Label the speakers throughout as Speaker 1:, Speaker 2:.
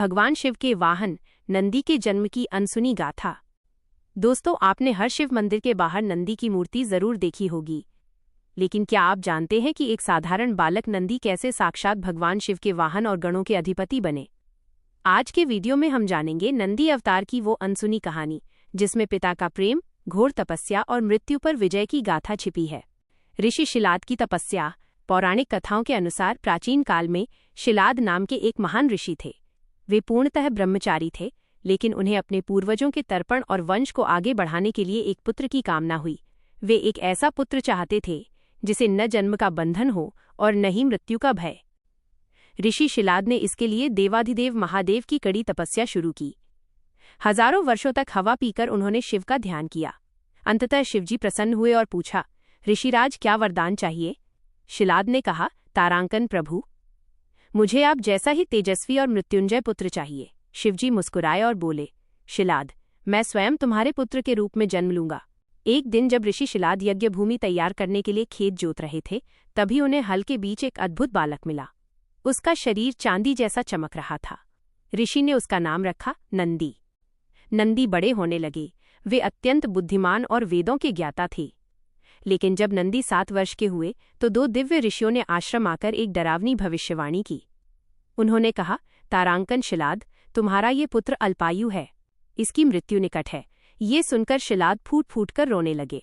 Speaker 1: भगवान शिव के वाहन नंदी के जन्म की अनसुनी गाथा। दोस्तों, आपने हर शिव मंदिर के बाहर नंदी की मूर्ति जरूर देखी होगी, लेकिन क्या आप जानते हैं कि एक साधारण बालक नंदी कैसे साक्षात भगवान शिव के वाहन और गणों के अधिपति बने? आज के वीडियो में हम जानेंगे नंदी अवतार की वो अनसुनी कहानी, जिसमें पिता का प्रेम, घोर तपस्या और मृत्यु पर विजय की गाथा छिपी है। ऋषि शिलाद की तपस्या। पौराणिक कथाओं के अनुसार प्राचीन काल में शिलाद नाम के एक महान ऋषि थे। वे पूर्णतः ब्रह्मचारी थे, लेकिन उन्हें अपने पूर्वजों के तर्पण और वंश को आगे बढ़ाने के लिए एक पुत्र की कामना हुई। वे एक ऐसा पुत्र चाहते थे जिसे न जन्म का बंधन हो और न ही मृत्यु का भय। ऋषि शिलाद ने इसके लिए देवाधिदेव महादेव की कड़ी तपस्या शुरू की। हजारों वर्षों तक हवा पीकर उन्होंने शिव का ध्यान किया। अंततः शिवजी प्रसन्न हुए और पूछा, ऋषिराज, क्या वरदान चाहिए? शिलाद ने कहा, तारांकन प्रभु, मुझे आप जैसा ही तेजस्वी और मृत्युंजय पुत्र चाहिए। शिवजी मुस्कुराए और बोले, शिलाद, मैं स्वयं तुम्हारे पुत्र के रूप में जन्म लूंगा। एक दिन जब ऋषि शिलाद यज्ञ भूमि तैयार करने के लिए खेत जोत रहे थे, तभी उन्हें हल के बीच एक अद्भुत बालक मिला। उसका शरीर चांदी जैसा चमक रहा था। ऋषि ने उसका नाम रखा नंदी। नंदी बड़े होने लगे। वे अत्यंत बुद्धिमान और वेदों के ज्ञाता थे। लेकिन जब नंदी 7 वर्ष के हुए तो 2 दिव्य ऋषियों ने आश्रम आकर एक डरावनी भविष्यवाणी की। उन्होंने कहा, तारांकन शिलाद, तुम्हारा ये पुत्र अल्पायु है, इसकी मृत्यु निकट है। ये सुनकर शिलाद फूट फूट कर रोने लगे।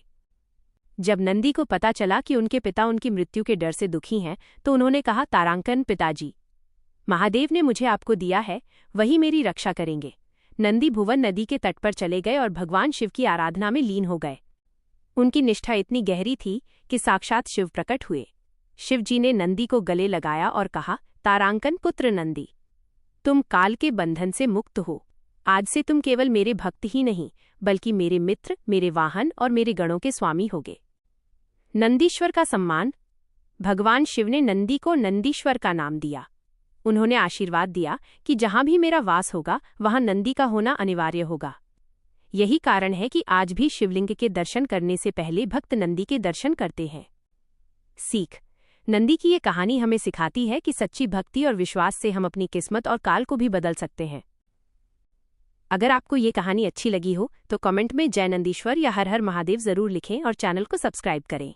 Speaker 1: जब नंदी को पता चला कि उनके पिता उनकी मृत्यु के डर से दुखी हैं, तो उन्होंने कहा, तारांकन पिताजी, महादेव ने मुझे आपको दिया है, वही मेरी रक्षा करेंगे। नंदी भुवन नदी के तट पर चले गए और भगवान शिव की आराधना में लीन हो गए। उनकी निष्ठा इतनी गहरी थी कि साक्षात शिव प्रकट हुए। शिवजी ने नंदी को गले लगाया और कहा, तारांकन पुत्र नंदी, तुम काल के बंधन से मुक्त हो। आज से तुम केवल मेरे भक्त ही नहीं, बल्कि मेरे मित्र, मेरे वाहन और मेरे गणों के स्वामी होगे। नंदीश्वर का सम्मान। भगवान शिव ने नंदी को नंदीश्वर का नाम दिया। उन्होंने आशीर्वाद दिया कि जहां भी मेरा वास होगा, वहां नंदी का होना अनिवार्य होगा। यही कारण है कि आज भी शिवलिंग के दर्शन करने से पहले भक्त नंदी के दर्शन करते हैं। सीख। नंदी की ये कहानी हमें सिखाती है कि सच्ची भक्ति और विश्वास से हम अपनी किस्मत और काल को भी बदल सकते हैं। अगर आपको ये कहानी अच्छी लगी हो तो कमेंट में जय नंदीश्वर या हर हर महादेव जरूर लिखें और चैनल को सब्सक्राइब करें।